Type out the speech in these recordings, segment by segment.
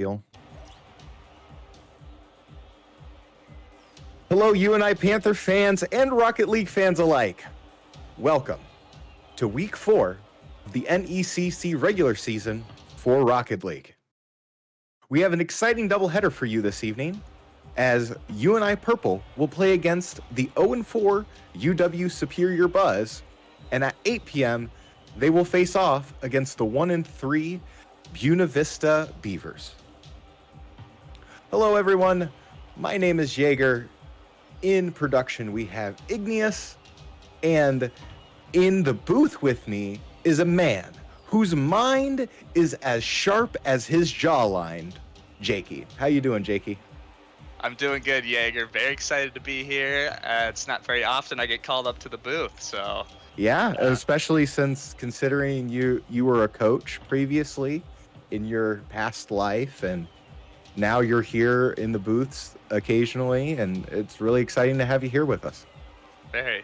Deal. Hello, UNI Panther fans and Rocket League fans alike. Welcome to Week 4 of the NECC regular season for Rocket League. We have an exciting doubleheader for you this evening, as UNI Purple will play against the 0-4 UW Superior Buzz, and at 8 p.m., they will face off against the 1-3 Buena Vista Beavers. Hello, everyone. My name is Jaeger. In production, we have Igneous, and in the booth with me is a man whose mind is as sharp as his jawline, Jakey. How you doing, Jakey? I'm doing good, Jaeger. Very excited to be here. It's not very often I get called up to the booth, so... Yeah, especially since considering you were a coach previously in your past life, and now you're here in the booths occasionally, and it's really exciting to have you here with us. Very.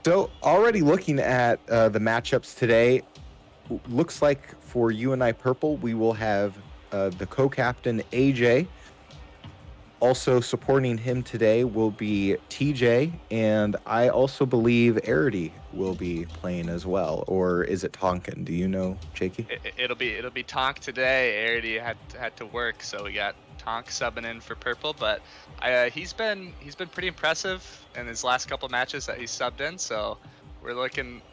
So already looking at the matchups today, looks like for UNI Purple, we will have the co-captain AJ. Also supporting him today will be TJ, and I also believe Arity will be playing as well. Or is it Tonkin? Do you know, Jakey? It'll be Tonk today. Arity had to work, so we got Tonk subbing in for Purple. But he's been pretty impressive in his last couple matches that he's subbed in. So we're looking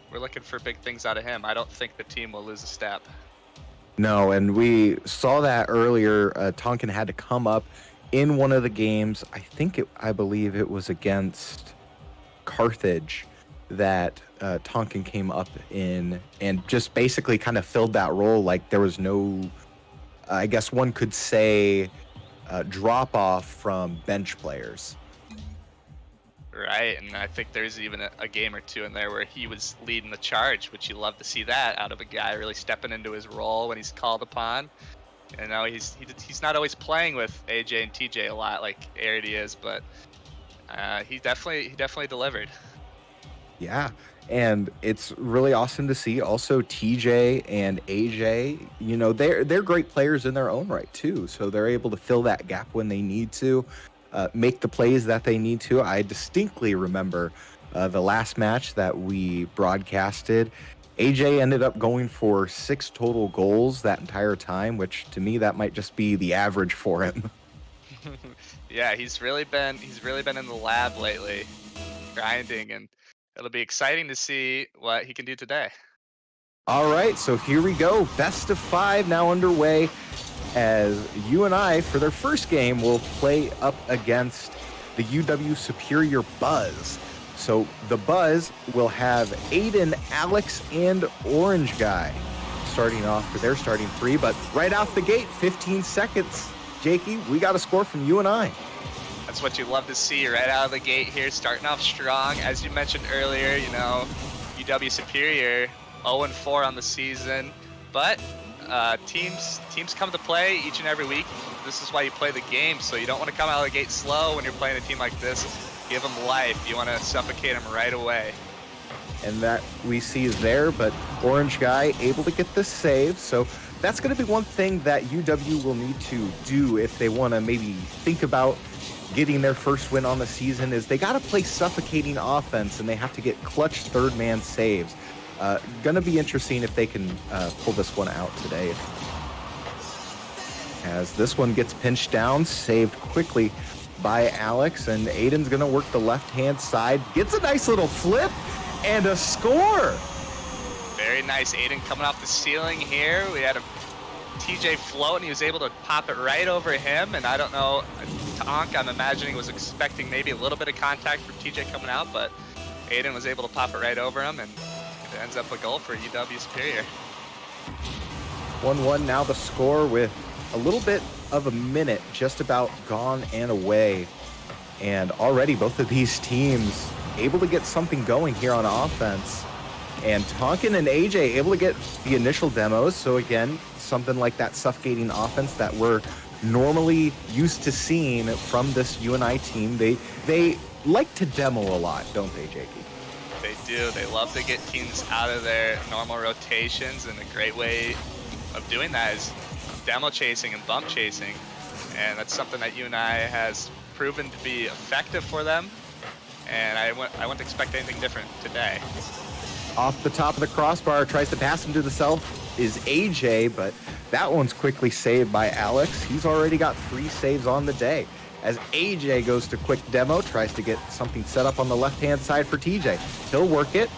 for big things out of him. I don't think the team will lose a step. No, and we saw that earlier. Tonkin had to come up in one of the games. I believe it was against Carthage that Tonkin came up in and just basically kind of filled that role. Like there was no, I guess one could say, drop off from bench players. Right, and I think there's even a game or two in there where he was leading the charge, which you love to see that out of a guy really stepping into his role when he's called upon. You know, he's not always playing with AJ and TJ a lot like Arity is, but he definitely delivered. Yeah, and it's really awesome to see. Also, TJ and AJ, you know, they're great players in their own right too. So they're able to fill that gap when they need to, make the plays that they need to. I distinctly remember the last match that we broadcasted. AJ ended up going for 6 total goals that entire time, which to me that might just be the average for him. Yeah, he's really been in the lab lately, grinding, and it'll be exciting to see what he can do today. All right, so here we go. Best of 5 now underway, as UNI for their first game will play up against the UW Superior Buzz. So the Buzz will have Aiden, Alex, and Orange Guy starting off for their starting 3. But right off the gate, 15 seconds, Jakey, we got a score from UNI. That's what you love to see right out of the gate here, starting off strong. As you mentioned earlier, you know, UW Superior 0-4 on the season, but teams come to play each and every week. This is why you play the game, so you don't want to come out of the gate slow when you're playing a team like this. Give them life. You want to suffocate them right away. And that we see there, but Orange Guy able to get the save. So that's going to be one thing that UW will need to do if they want to maybe think about getting their first win on the season, is they got to play suffocating offense and they have to get clutch third man saves. Going to be interesting if they can pull this one out today. As this one gets pinched down, saved quickly by Alex, and Aiden's gonna work the left-hand side, gets a nice little flip and a score. Very nice. Aiden coming off the ceiling here. We had a TJ float, and he was able to pop it right over him, and I don't know, Tonk, I'm imagining, was expecting maybe a little bit of contact from TJ coming out, but Aiden was able to pop it right over him, and it ends up a goal for UW Superior. 1-1 now the score, with a little bit of a minute just about gone and away, and already both of these teams able to get something going here on offense, and Tonkin and AJ able to get the initial demos. So again, something like that suffocating offense that we're normally used to seeing from this UNI team. They like to demo a lot, don't they, Jakey? They do. They love to get teams out of their normal rotations, and a great way of doing that is demo chasing and bump chasing, and that's something that UNI has proven to be effective for them. And I wouldn't expect anything different today. Off the top of the crossbar, tries to pass him to the self is AJ, but that one's quickly saved by Alex. He's already got 3 saves on the day. As AJ goes to quick demo, tries to get something set up on the left-hand side for TJ. He'll work it,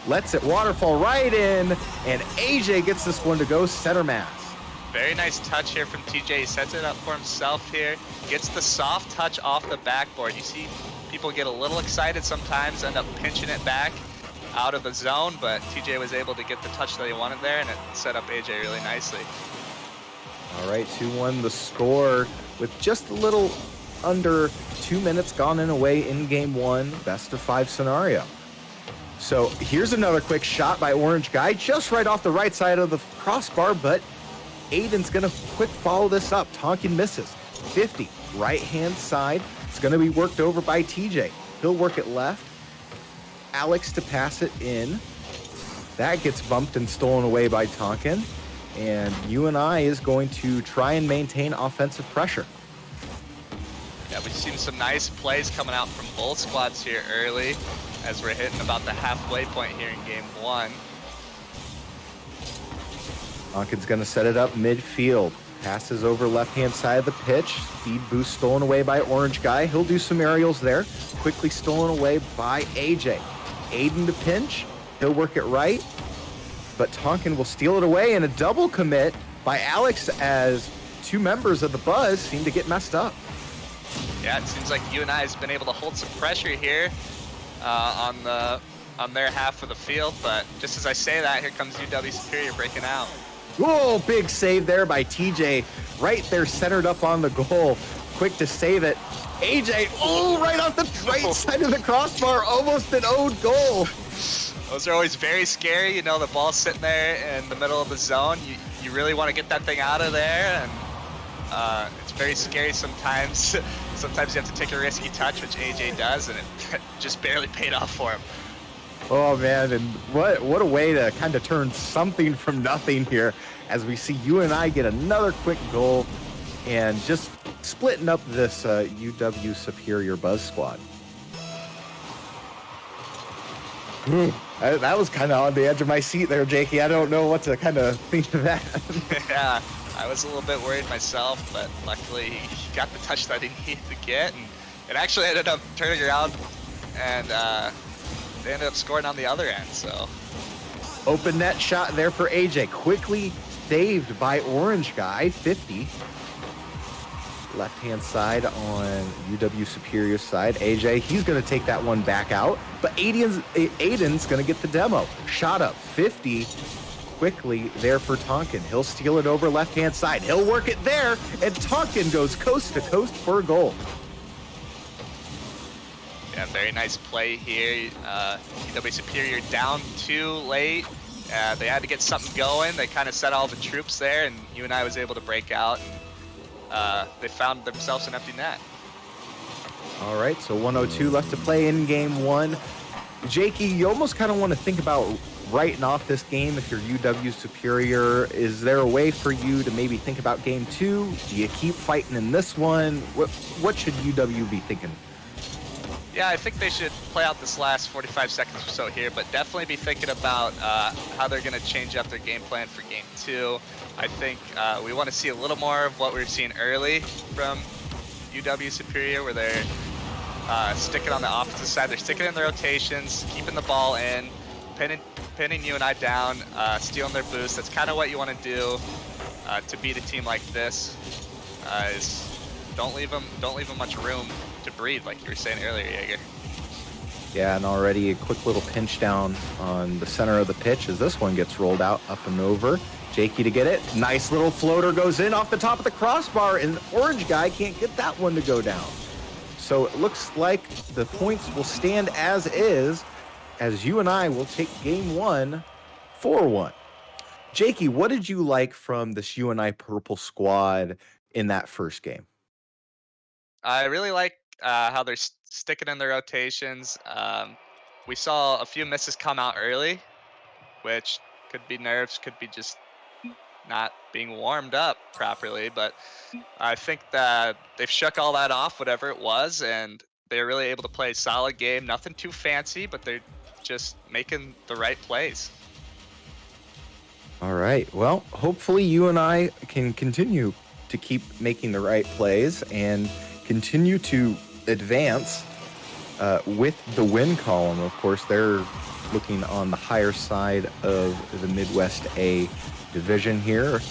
lets it waterfall right in, and AJ gets this one to go center mass. Very nice touch here from TJ. He sets it up for himself here. Gets the soft touch off the backboard. You see people get a little excited sometimes, end up pinching it back out of the zone, but TJ was able to get the touch that he wanted there, and it set up AJ really nicely. All right, 2-1 the score with just a little under 2 minutes gone in away in game 1, best of 5 scenario. So here's another quick shot by Orange Guy, just right off the right side of the crossbar, but Aiden's gonna quick follow this up. Tonkin misses. 50, right-hand side. It's gonna be worked over by TJ. He'll work it left. Alex to pass it in. That gets bumped and stolen away by Tonkin. And UNI is going to try and maintain offensive pressure. Yeah, we've seen some nice plays coming out from both squads here early as we're hitting about the halfway point here in game 1. Tonkin's going to set it up midfield. Passes over left-hand side of the pitch. Speed boost stolen away by Orange Guy. He'll do some aerials there. Quickly stolen away by AJ. Aiden to pinch. He'll work it right. But Tonkin will steal it away, and a double commit by Alex as 2 members of the Buzz seem to get messed up. Yeah, it seems like UNI has been able to hold some pressure here on their half of the field, but just as I say that, here comes UW Superior breaking out. Whoa, big save there by TJ. Right there, centered up on the goal. Quick to save it. AJ, right off the right side of the crossbar, almost an own goal. Those are always very scary. You know, the ball's sitting there in the middle of the zone. You really want to get that thing out of there, and it's very scary sometimes. Sometimes you have to take a risky touch, which AJ does, and it just barely paid off for him. Oh man, and what a way to kind of turn something from nothing here as we see UNI get another quick goal and just splitting up this UW Superior Buzz squad. That was kind of on the edge of my seat there, Jakey. I don't know what to kind of think of that. Yeah, I was a little bit worried myself, but luckily he got the touch that he needed to get, and it actually ended up turning around, and they ended up scoring on the other end, so. Open net shot there for AJ. Quickly saved by Orange Guy, 50. Left-hand side on UW Superior side. AJ, he's going to take that one back out, but Aiden's going to get the demo. Shot up, 50. Quickly there for Tonkin. He'll steal it over left-hand side. He'll work it there, and Tonkin goes coast to coast for a goal. Yeah, very nice play here. UW Superior down 2 late. They had to get something going. They kind of set all the troops there, and UNI was able to break out. And, they found themselves an empty net. All right, so 102 left to play in game 1. Jakey, you almost kind of want to think about writing off this game if you're UW Superior. Is there a way for you to maybe think about game 2? Do you keep fighting in this one? What should UW be thinking? Yeah, I think they should play out this last 45 seconds or so here, but definitely be thinking about how they're going to change up their game plan for game 2. I think we want to see a little more of what we were seeing early from UW Superior, where they're sticking on the offensive side. They're sticking in the rotations, keeping the ball in, pinning UNI down, stealing their boost. That's kind of what you want to do to beat a team like this. Is don't leave them much room to breathe, like you were saying earlier, Jaeger. Yeah, and already a quick little pinch down on the center of the pitch as this one gets rolled out up and over. Jakey to get it. Nice little floater goes in off the top of the crossbar, and Orange Guy can't get that one to go down. So it looks like the points will stand as is, as UNI will take game 1 4-1. Jakey, what did you like from this UNI purple squad in that first game? I really like how they're sticking in their rotations. We saw a few misses come out early, which could be nerves, could be just not being warmed up properly. But I think that they've shook all that off, whatever it was, and they're really able to play a solid game. Nothing too fancy, but they're just making the right plays. All right. Well, hopefully UNI can continue to keep making the right plays and continue to advance with the win column. Of course, they're looking on the higher side of the Midwest A division here.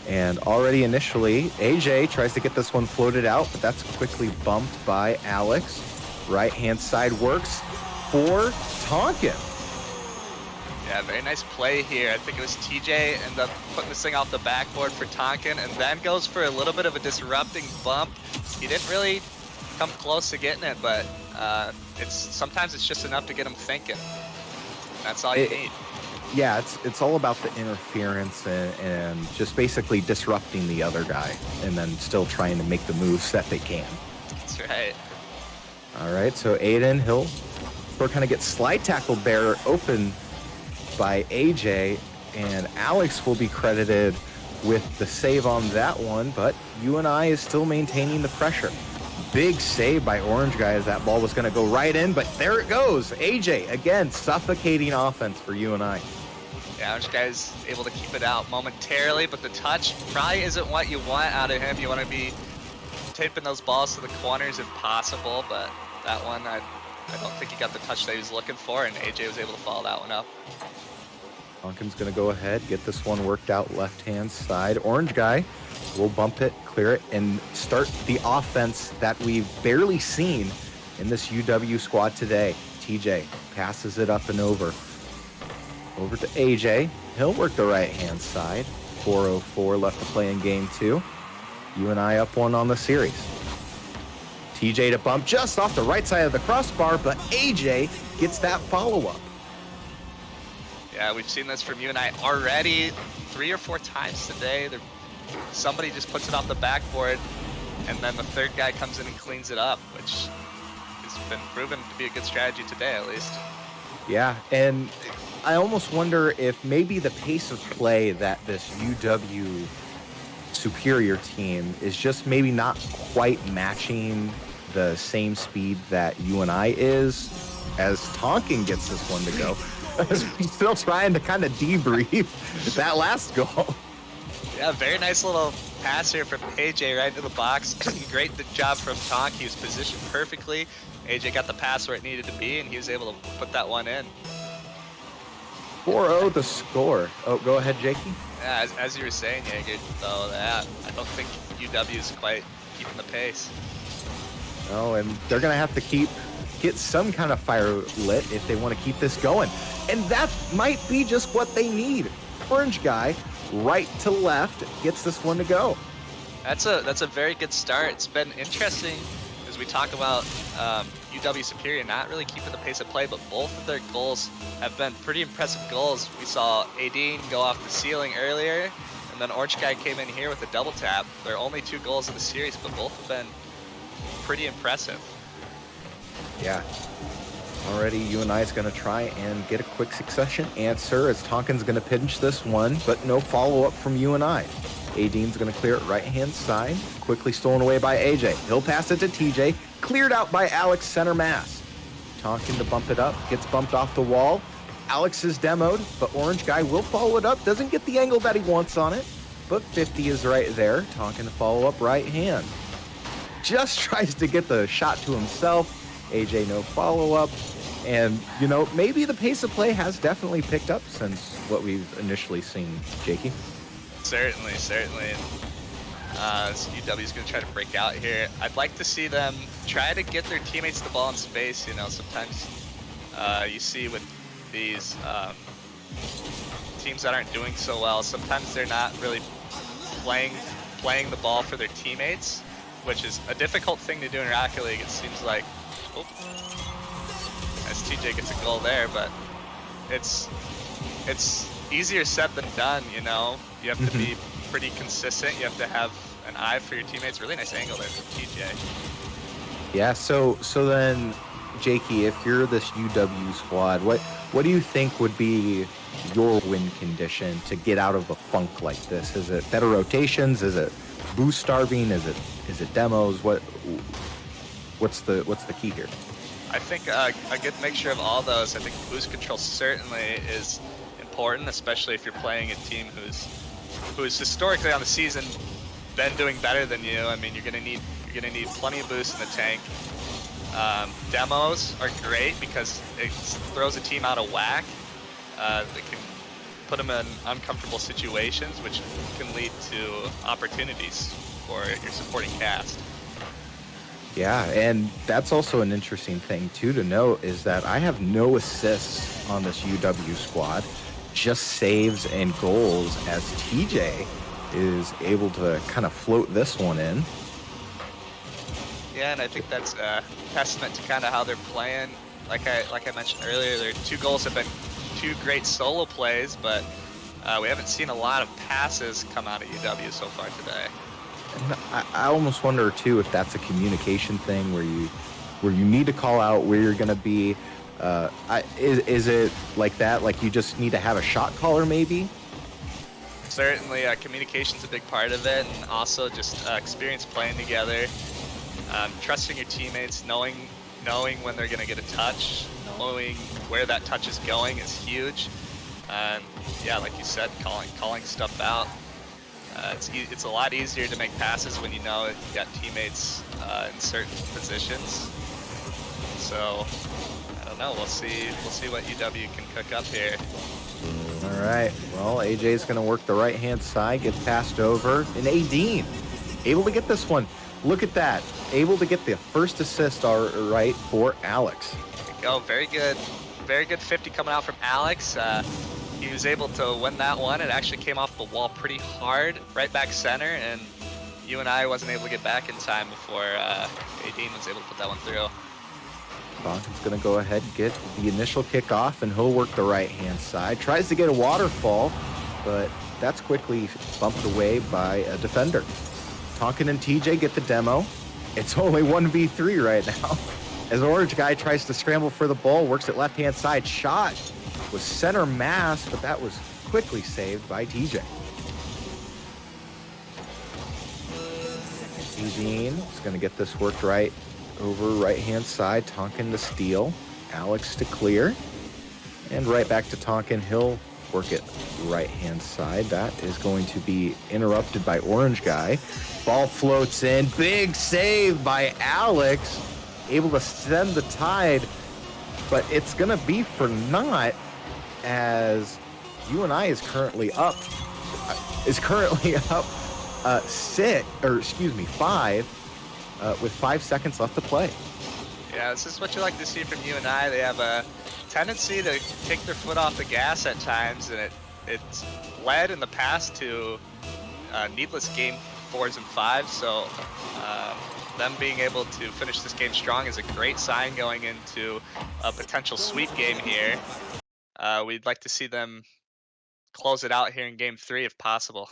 And already initially, AJ tries to get this one floated out, but that's quickly bumped by Alex. Right-hand side works for Tonkin. Yeah, very nice play here. I think it was TJ ended up putting this thing off the backboard for Tonkin, and then goes for a little bit of a disrupting bump. He didn't really come close to getting it, but sometimes it's just enough to get him thinking. That's all you need. Yeah, it's all about the interference and just basically disrupting the other guy, and then still trying to make the moves that they can. That's right. All right, so Aiden, he'll kind of get slide tackled there, open by AJ, and Alex will be credited with the save on that one, but UNI is still maintaining the pressure. Big save by Orange Guy as that ball was going to go right in, but there it goes. AJ, again, suffocating offense for UNI. Yeah, Orange Guy's able to keep it out momentarily, but the touch probably isn't what you want out of him. You want to be taping those balls to the corners if possible, but that one, I don't think he got the touch that he was looking for, and AJ was able to follow that one up. Tonkin's going to go ahead, get this one worked out left-hand side. Orange Guy will bump it, clear it, and start the offense that we've barely seen in this UW squad today. TJ passes it up and over. Over to AJ. He'll work the right-hand side. 4:04 left to play in game 2. UNI up 1 on the series. TJ to bump just off the right side of the crossbar, but AJ gets that follow-up. Yeah, we've seen this from UNI already 3 or 4 times today. Somebody just puts it off the backboard, and then the third guy comes in and cleans it up, which has been proven to be a good strategy today, at least. Yeah, and I almost wonder if maybe the pace of play that this UW Superior team is just maybe not quite matching the same speed that UNI is, as Tonkin gets this one to go. He's still trying to kind of debrief that last goal. Yeah, very nice little pass here from AJ right into the box. Great job from Tonk. He was positioned perfectly. AJ got the pass where it needed to be, and he was able to put that one in. 4-0 the score. Oh, go ahead, Jakey. Yeah, as you were saying, Jaeger, though, that I don't think UW is quite keeping the pace. No, and they're going to have to get some kind of fire lit if they want to keep this going. And that might be just what they need. Orange Guy, right to left, gets this one to go. That's a very good start. It's been interesting as we talk about UW Superior not really keeping the pace of play, but both of their goals have been pretty impressive goals. We saw Adine go off the ceiling earlier, and then Orange Guy came in here with a double tap. They're only 2 goals of the series, but both have been pretty impressive. Yeah. Already UNI is going to try and get a quick succession answer as Tonkin's going to pinch this one, but no follow-up from UNI. Adine's going to clear it right-hand side, quickly stolen away by AJ. He'll pass it to TJ, cleared out by Alex center mass. Tonkin to bump it up, gets bumped off the wall. Alex is demoed, but Orange Guy will follow it up, doesn't get the angle that he wants on it, but 50 is right there. Tonkin to follow up right hand. Just tries to get the shot to himself. AJ no follow-up. And, you know, maybe the pace of play has definitely picked up since what we've initially seen, Jakey. Certainly. UW is going to try to break out here. I'd like to see them try to get their teammates the ball in space. You know, sometimes you see with these teams that aren't doing so well, sometimes they're not really playing the ball for their teammates, which is a difficult thing to do in Rocket League. It seems like, as TJ gets a goal there, but it's easier said than done, you know. You have to be pretty consistent. You have to have an eye for your teammates. Really nice angle there from TJ. Yeah, so then, Jakey, if you're this UW squad, What do you think would be your win condition to get out of a funk like this? Is it better rotations? Is it boost starving? Is it demos? What's the key here? I think a good mixture of all those. I think boost control certainly is important, especially if you're playing a team who's historically on the season been doing better than you. I mean, you're gonna need plenty of boost in the tank. Demos are great because it throws a team out of whack. It can put them in uncomfortable situations, which can lead to opportunities for your supporting cast. Yeah, and that's also an interesting thing too to note is that I have no assists on this UW squad, just saves and goals as TJ is able to kind of float this one in. Yeah, and I think that's a testament to kind of how they're playing. Like I mentioned earlier, their 2 goals have been 2 great solo plays, but we haven't seen a lot of passes come out of UW so far today. And I almost wonder too if that's a communication thing where you need to call out where you're going to be. Is it like that? Like you just need to have a shot caller maybe? Certainly, communication's a big part of it, and also just experience playing together, trusting your teammates, knowing when they're going to get a touch, knowing where that touch is going is huge. And yeah, like you said, calling stuff out. It's a lot easier to make passes when you know you've got teammates in certain positions. So I don't know. We'll see what UW can cook up here. All right. Well, AJ's going to work the right-hand side, gets passed over, and Adine able to get this one. Look at that. Able to get the first assist right for Alex. There you go. Very good 50 coming out from Alex. He was able to win that one. It actually came off the wall pretty hard, right back center, and UNI wasn't able to get back in time before Adine was able to put that one through. Tonkin's going to go ahead and get the initial kickoff, and he'll work the right-hand side. Tries to get a waterfall, but that's quickly bumped away by a defender. Tonkin and TJ get the demo. It's only 1v3 right now. As Orange guy tries to scramble for the ball, works at left-hand side. Shot was center mass, but that was quickly saved by TJ. Adine is going to get this worked right over right-hand side. Tonkin to steal. Alex to clear. And right back to Tonkin. He'll work it right-hand side. That is going to be interrupted by Orange guy. Ball floats in. Big save by Alex. Able to send the tide. But it's going to be for naught as UNI is currently up. 5 with 5 seconds left to play. Yeah, this is what you like to see from UNI. They have a tendency to take their foot off the gas at times, and it's led in the past to needless game 4s and 5s. So them being able to finish this game strong is a great sign going into a potential sweep game here. We'd like to see them close it out here in game 3 if possible.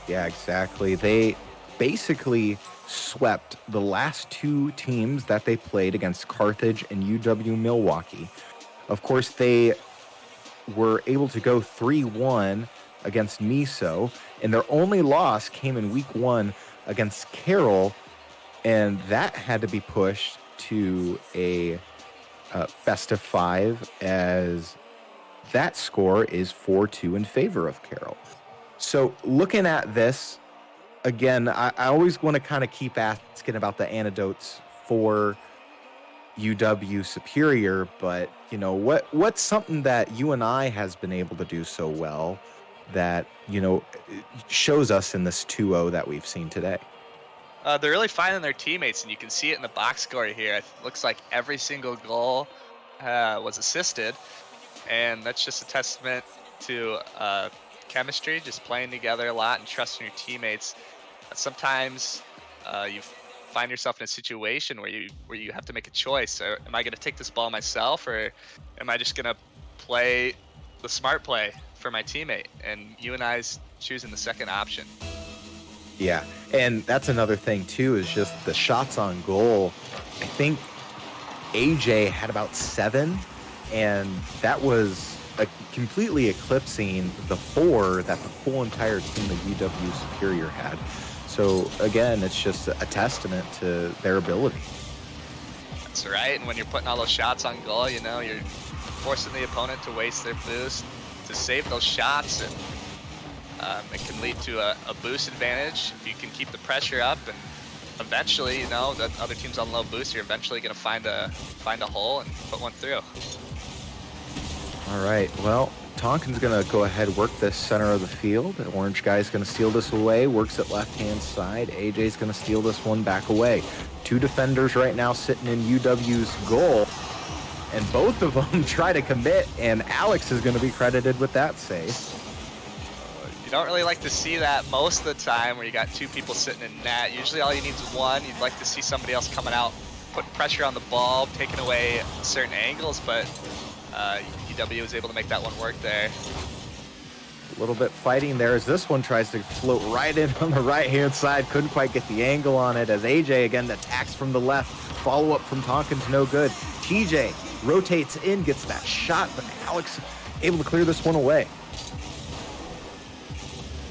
Yeah, exactly. They basically swept the last 2 teams that they played against Carthage and UW Milwaukee. Of course, they were able to go 3-1 against MISO, and their only loss came in week 1 against Carroll, and that had to be pushed to a best of 5 as that score is 4-2 in favor of Carroll. So looking at this, again, I always want to kind of keep asking about the anecdotes for UW Superior, but you know, what's something that UNI has been able to do so well that, you know, shows us in this 2-0 that we've seen today? They're really finding their teammates, and you can see it in the box score here. It looks like every single goal was assisted, and that's just a testament to chemistry, just playing together a lot and trusting your teammates. Sometimes you find yourself in a situation where you have to make a choice. Am I going to take this ball myself, or am I just going to play the smart play for my teammate? And UNI's choosing the second option. Yeah, and that's another thing too, is just the shots on goal. I think AJ had about 7, and that was completely eclipsing the 4 that the whole entire team of UW Superior had. So again, it's just a testament to their ability. That's right, and when you're putting all those shots on goal, you know, you're forcing the opponent to waste their boost to save those shots, and it can lead to a boost advantage if you can keep the pressure up, and eventually, you know, the other team's on low boost, you're eventually going to find a hole and put one through. All right, well, Tonkin's going to go ahead, work this center of the field. The orange guy's going to steal this away, works it left-hand side. AJ's going to steal this one back away. 2 defenders right now sitting in UW's goal, and both of them try to commit, and Alex is going to be credited with that save. You don't really like to see that most of the time where you got 2 people sitting in net. Usually all you need is 1. You'd like to see somebody else coming out, putting pressure on the ball, taking away certain angles, but UW was able to make that one work there. A little bit fighting there as this one tries to float right in on the right-hand side. Couldn't quite get the angle on it as AJ again attacks from the left. Follow-up from Tonkin's no good. TJ rotates in, gets that shot, but Alex able to clear this one away.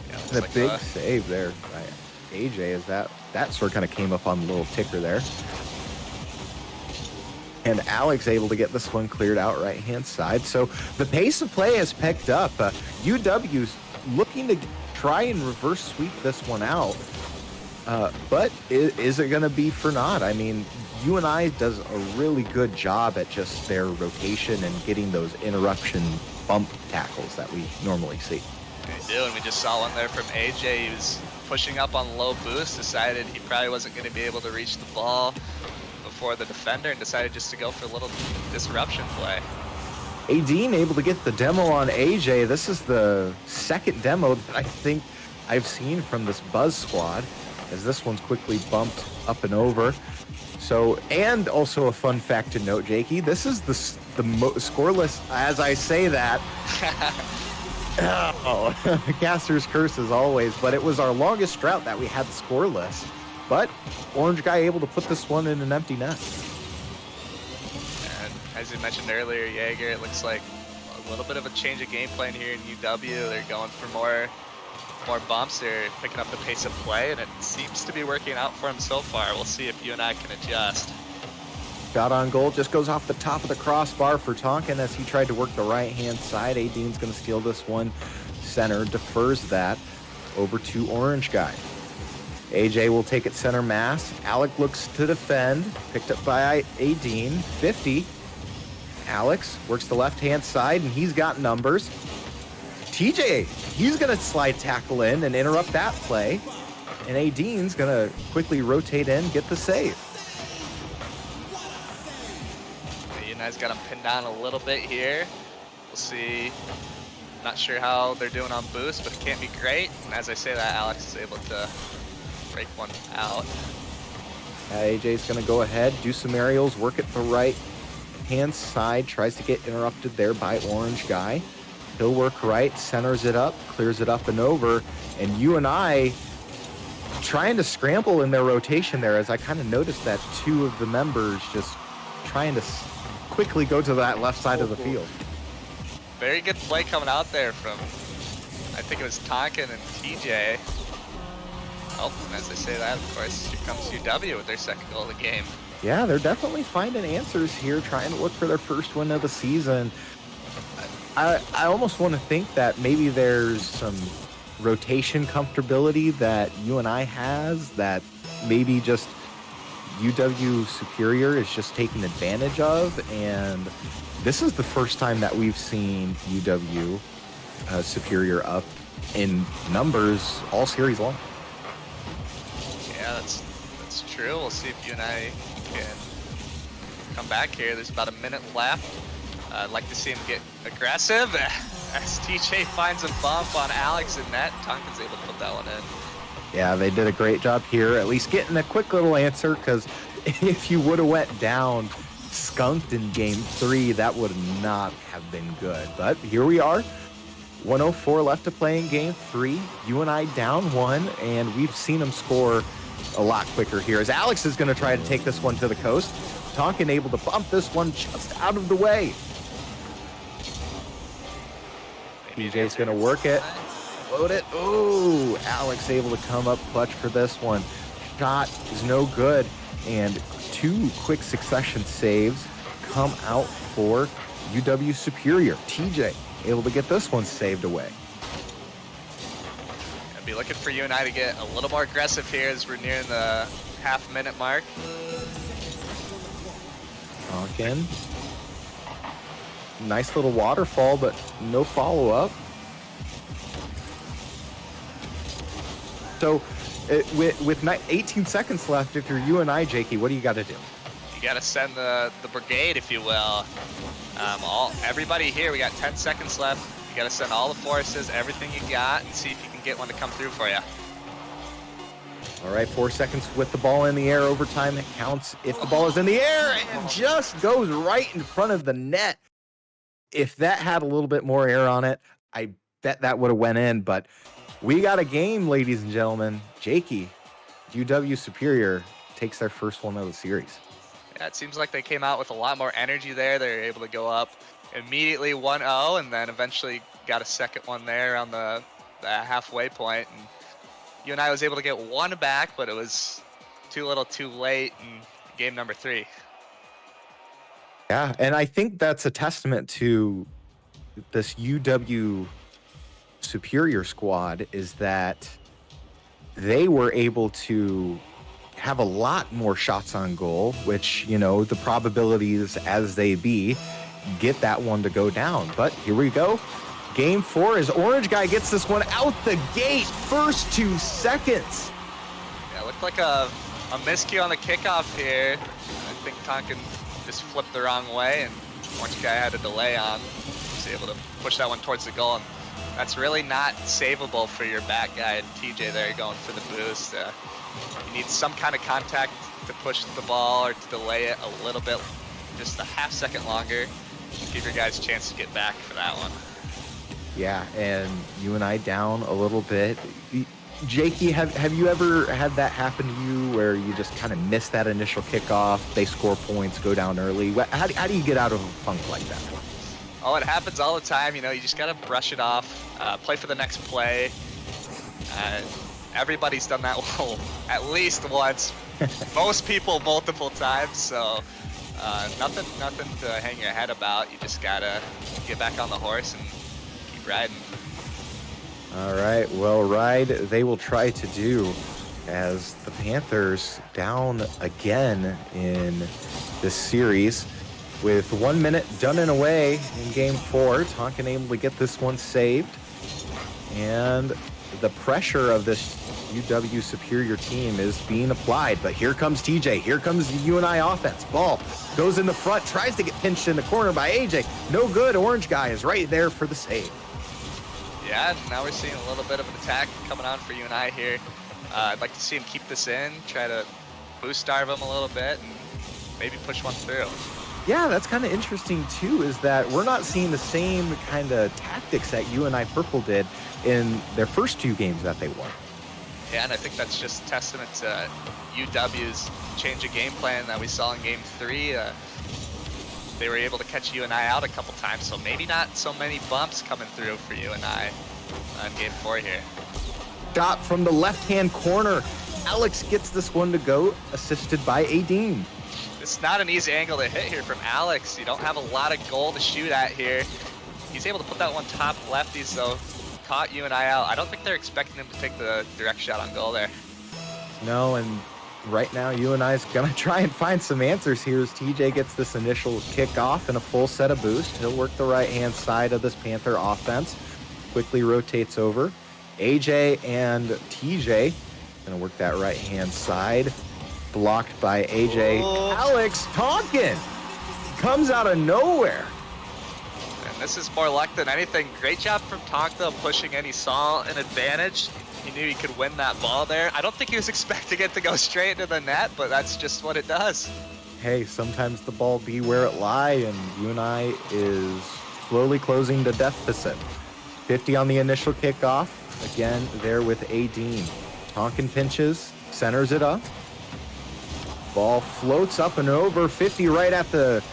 Yeah, And a like big save there by AJ as that sort of kind of came up on the little ticker there. And Alex able to get this one cleared out right-hand side. So the pace of play has picked up. UW's looking to try and reverse sweep this one out. But is it going to be for naught? I mean, UNI does a really good job at just their rotation and getting those interruption bump tackles that we normally see. They do, and we just saw one there from AJ. He was pushing up on low boost, decided he probably wasn't going to be able to reach the ball before the defender, and decided just to go for a little disruption play. Adine able to get the demo on AJ. This is the second demo that I think I've seen from this Buzz squad, as this one's quickly bumped up and over. So, and also a fun fact to note, Jakey, this is the scoreless, as I say that. Oh, caster's curse as always, but it was our longest drought that we had scoreless. But orange guy able to put this one in an empty net. And as you mentioned earlier, Jaeger, it looks like a little bit of a change of game plan here in UW. They're going for more bumps. They're picking up the pace of play, and it seems to be working out for them so far. We'll see if UNI can adjust. Shot on goal just goes off the top of the crossbar for Tonkin as he tried to work the right-hand side. Adine's going to steal this one. Center defers that over to orange guy. AJ will take it center mass. Alec looks to defend. Picked up by Adine. 50. Alex works the left-hand side, and he's got numbers. TJ, he's going to slide tackle in and interrupt that play. And Adine's going to quickly rotate in, get the save. UNI's got him pinned down a little bit here. We'll see. Not sure how they're doing on boost, but it can't be great. And as I say that, Alex is able to break one out. AJ's going to go ahead, do some aerials, work it the right-hand side, tries to get interrupted there by orange guy. He'll work right, centers it up, clears it up and over, and UNI trying to scramble in their rotation there, as I kind of noticed that 2 of the members just trying to quickly go to that left side of the field. Very good play coming out there from, I think it was Tonkin and TJ. Oh, and as I say that, of course, here comes UW with their second goal of the game. Yeah, they're definitely finding answers here, trying to look for their first win of the season. I almost want to think that maybe there's some rotation comfortability that UNI has, that maybe just UW Superior is just taking advantage of, and this is the first time that we've seen UW Superior up in numbers all series long. Yeah, that's true. We'll see if UNI can come back here. There's about a minute left. I'd like to see him get aggressive as TJ finds a bump on Alex in net. Tonkin's able to put that one in. Yeah, they did a great job here, at least getting a quick little answer, because if you would have went down skunked in game 3, that would not have been good. But here we are, 1:04 left to play in game 3. UNI down 1, and we've seen them score a lot quicker here, as Alex is going to try to take this one to the coast. Tonkin able to bump this one just out of the way. Maybe an TJ's answer going to here. work it. Load it. Ooh, Alex able to come up clutch for this one. Shot is no good. And 2 quick succession saves come out for UW Superior. TJ able to get this one saved away. I'd be looking for UNI to get a little more aggressive here as we're nearing the half-minute mark. Tonkin. Nice little waterfall, but no follow-up. So with 18 seconds left, if you're UNI, Jakey, what do you got to do? You got to send the brigade, if you will. Everybody here, we got 10 seconds left. You got to send all the forces, everything you got, and see if you can get one to come through for you. All right, 4 seconds with the ball in the air. Overtime counts if the ball is in the air and just goes right in front of the net. If that had a little bit more air on it, I bet that would have went in. But we got a game, ladies and gentlemen. Jakey, UW Superior takes their first one of the series. Yeah, it seems like they came out with a lot more energy there. They were able to go up immediately 1-0 and then eventually got a second one there on the halfway point. And UNI was able to get one back, but it was too little too late in game number 3. Yeah, and I think that's a testament to this UW Superior squad is that they were able to have a lot more shots on goal, which, you know, the probabilities as they be, get that one to go down. But here we go. Game 4 as Orange Guy gets this one out the gate. First 2 seconds. Yeah, it looked like a miscue on the kickoff here. I think Tonkin just flipped the wrong way and Orange Guy had a delay on. Was able to push that one towards the goal. And that's really not savable for your back guy, TJ there going for the boost. You need some kind of contact to push the ball or to delay it a little bit, just a half second longer. Give your guys a chance to get back for that one. Yeah, and UNI down a little bit. Jakey, have you ever had that happen to you where you just kind of miss that initial kickoff, they score points, go down early? How do you get out of a funk like that? Oh, it happens all the time. You know, you just got to brush it off, play for the next play. Everybody's done that at least once. Most people multiple times. So nothing to hang your head about. You just got to get back on the horse and keep riding. All right, well, ride they will try to do as the Panthers down again in this series. With 1 minute done and away in game 4, Tonkin able to get this one saved. And the pressure of this UW Superior team is being applied. But here comes TJ. Here comes the UNI offense. Ball goes in the front, tries to get pinched in the corner by AJ. No good. Orange Guy is right there for the save. Yeah, now we're seeing a little bit of an attack coming on for UNI here. I'd like to see him keep this in, try to boost starve him a little bit, and maybe push one through. Yeah, that's kind of interesting too, is that we're not seeing the same kind of tactics that UNI Purple did in their first 2 games that they won. Yeah, and I think that's just testament to UW's change of game plan that we saw in game 3. They were able to catch UNI out a couple times, so maybe not so many bumps coming through for UNI on game 4 here. Shot from the left-hand corner. Alex gets this one to go, assisted by Adine. It's not an easy angle to hit here from Alex. You don't have a lot of goal to shoot at here. He's able to put that one top lefties, though. Caught UNI out. I don't think they're expecting him to take the direct shot on goal there. No, and right now UNI is going to try and find some answers here as TJ gets this initial kickoff and a full set of boost. He'll work the right-hand side of this Panther offense. Quickly rotates over. AJ and TJ going to work that right-hand side. Blocked by AJ. Oh. Alex Tonkin comes out of nowhere. And this is more luck than anything. Great job from Tonka pushing in. He saw an advantage. He knew he could win that ball there. I don't think he was expecting it to go straight into the net, but that's just what it does. Hey, sometimes the ball be where it lie, and UNI is slowly closing the deficit. 50 on the initial kickoff. Again, there with Adine. Tonkin pinches, centers it up. Ball floats up and over, 50 right at the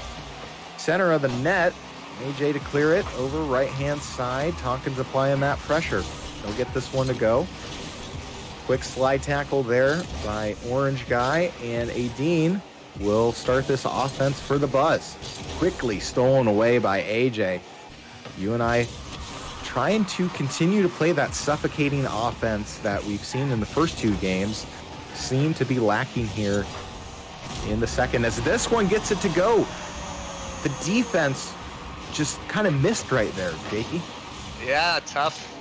center of the net. AJ to clear it over right-hand side. Tonkin's applying that pressure. He'll get this one to go. Quick slide tackle there by Orange Guy, and Adine will start this offense for the Buzz. Quickly stolen away by AJ. UNI trying to continue to play that suffocating offense that we've seen in the first two games. Seem to be lacking here in the second as this one gets it to go. The defense just kind of missed right there, Jakey. Yeah, tough.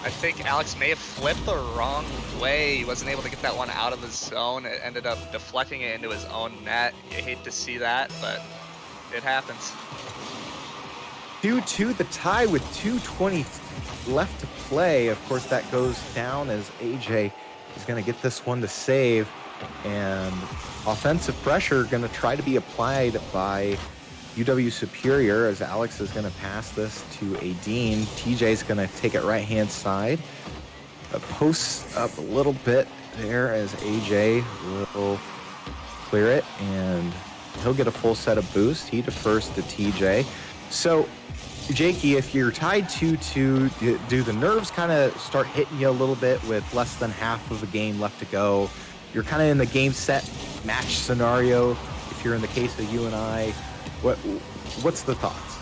I think Alex may have flipped the wrong way. He wasn't able to get that one out of the zone. It ended up deflecting it into his own net. You hate to see that, but it happens. 2-2 the tie with 2:20 left to play. Of course, that goes down as AJ is going to get this one to save. And offensive pressure going to try to be applied by UW Superior as Alex is going to pass this to Adine. TJ's going to take it right-hand side. Posts up a little bit there as AJ will clear it, and he'll get a full set of boost. He defers to TJ. So, Jakey, if you're tied 2-2, do the nerves kind of start hitting you a little bit with less than half of the game left to go? You're kind of in the game set match scenario. If you're in the case of UNI, what's the thoughts?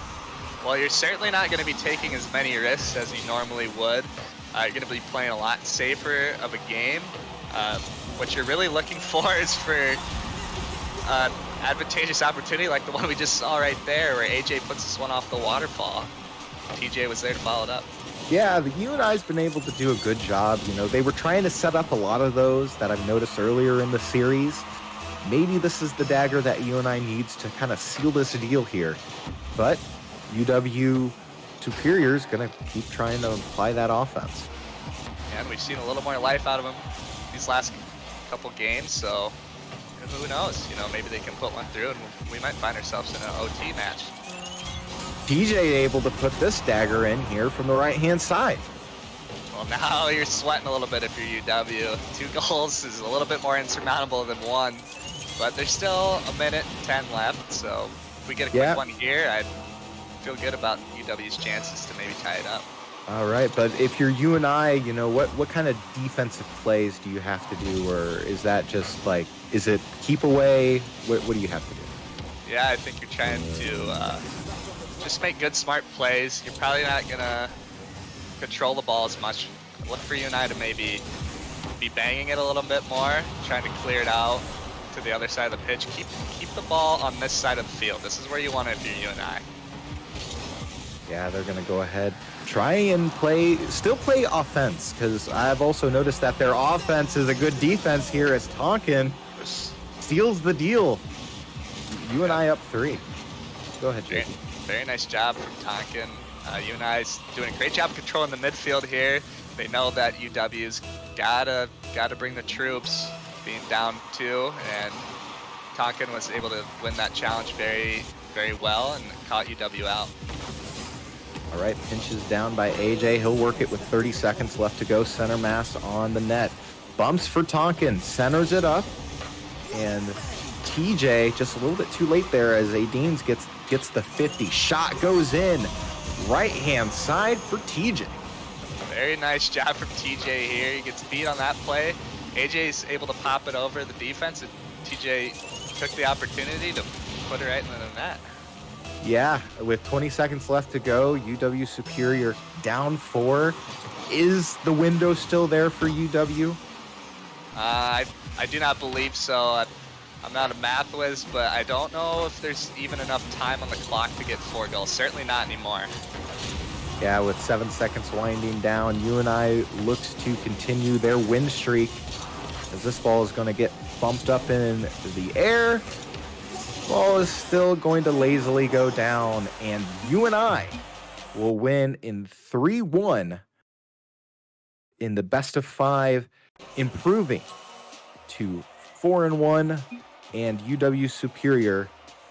Well, you're certainly not going to be taking as many risks as you normally would. You're going to be playing a lot safer of a game. What you're really looking for is for advantageous opportunity like the one we just saw right there where AJ puts this one off the waterfall. TJ was there to follow it up. Yeah, the UNI's been able to do a good job. You know, they were trying to set up a lot of those that I've noticed earlier in the series. Maybe this is the dagger that UNI needs to kind of seal this deal here. But UW Superior is going to keep trying to apply that offense. And we've seen a little more life out of him these last couple games, so who knows? You know, maybe they can put one through and we might find ourselves in an OT match. TJ able to put this dagger in here from the right-hand side. Well, now you're sweating a little bit if you're UW. 2 goals is a little bit more insurmountable than 1, but there's still a minute and 10 left, so if we get a quick one here, I'd feel good about UW's chances to maybe tie it up. All right, but if you're UNI, you know, what kind of defensive plays do you have to do, or is that just like, is it keep away? What do you have to do? Yeah, I think you're trying to just make good, smart plays. You're probably not going to control the ball as much. Look for UNI to maybe be banging it a little bit more, trying to clear it out to the other side of the pitch. Keep the ball on this side of the field. This is where you want it if you're UNI. Yeah, they're going to go ahead, try and still play offense, because I've also noticed that their offense is a good defense here as Tonkin steals the deal. UNI up 3. Go ahead, Jake. Very nice job from Tonkin. UNI's doing a great job controlling the midfield here. They know that UW's gotta bring the troops, being down 2, and Tonkin was able to win that challenge very, very well and caught UW out. All right, pinches down by AJ. He'll work it with 30 seconds left to go. Center mass on the net. Bumps for Tonkin, centers it up, and TJ just a little bit too late there as Adines gets the 50. Shot goes in. Right-hand side for TJ. Very nice job from TJ here. He gets beat on that play. AJ's able to pop it over the defense, and TJ took the opportunity to put it right in the net. Yeah, with 20 seconds left to go, UW Superior down 4. Is the window still there for UW? I do not believe so. I'm not a math whiz, but I don't know if there's even enough time on the clock to get 4 goals. Certainly not anymore. Yeah, with 7 seconds winding down, UNI looks to continue their win streak as this ball is going to get bumped up in the air. Ball is still going to lazily go down, and UNI will win in 3-1 in the best of 5, improving to 4-1, and UW Superior,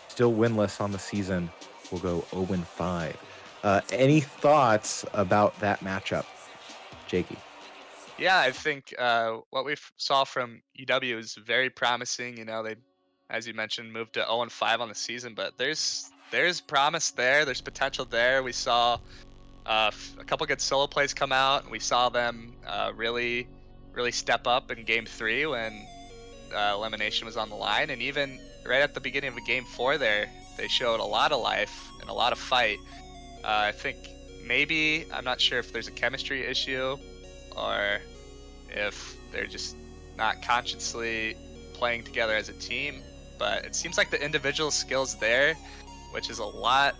still winless on the season, will go 0-5. Any thoughts about that matchup, Jakey? Yeah, I think what we saw from UW is very promising. You know, they, as you mentioned, moved to 0-5 on the season, but there's there's promise there. There's potential there. We saw a couple good solo plays come out, and we saw them really, really step up in Game 3 when elimination was on the line, and even right at the beginning of Game 4 there, they showed a lot of life and a lot of fight. I think maybe, I'm not sure if there's a chemistry issue or if they're just not consciously playing together as a team, but it seems like the individual skills there, which is a lot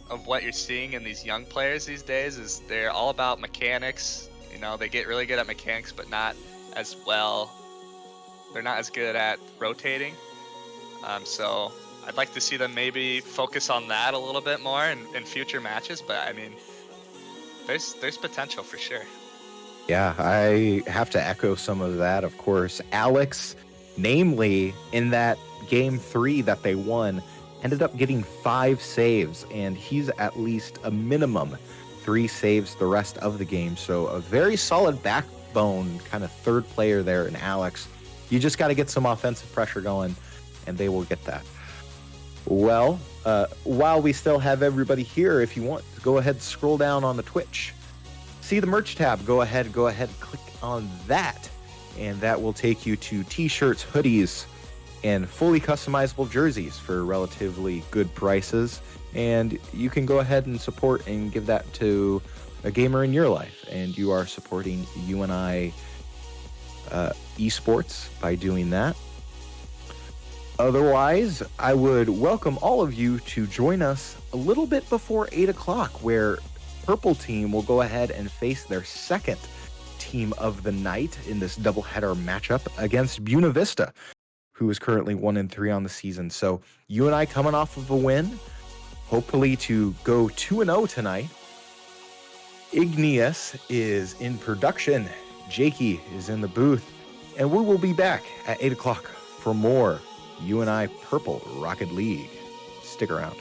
of what you're seeing in these young players these days, is they're all about mechanics. You know, they get really good at mechanics, but not as well. They're not as good at rotating. So I'd like to see them maybe focus on that a little bit more in future matches. But I mean, there's potential for sure. Yeah, I have to echo some of that. Of course, Alex, namely in that Game 3 that they won, ended up getting 5 saves, and he's at least a minimum 3 saves the rest of the game. So a very solid backbone kind of third player there in Alex. You just got to get some offensive pressure going, and they will get that. Well, while we still have everybody here, if you want, go ahead and scroll down on the Twitch. See the merch tab, go ahead, click on that, and that will take you to t-shirts, hoodies, and fully customizable jerseys for relatively good prices. And you can go ahead and support and give that to a gamer in your life, and you are supporting UNI Esports by doing that. Otherwise, I would welcome all of you to join us a little bit before 8 o'clock, where Purple Team will go ahead and face their second team of the night in this doubleheader matchup against Buena Vista, who is currently 1-3 on the season. So UNI coming off of a win, hopefully to go 2-0 tonight. Igneous is in production. Jakey is in the booth. And we will be back at 8 o'clock for more UNI Purple Rocket League. Stick around.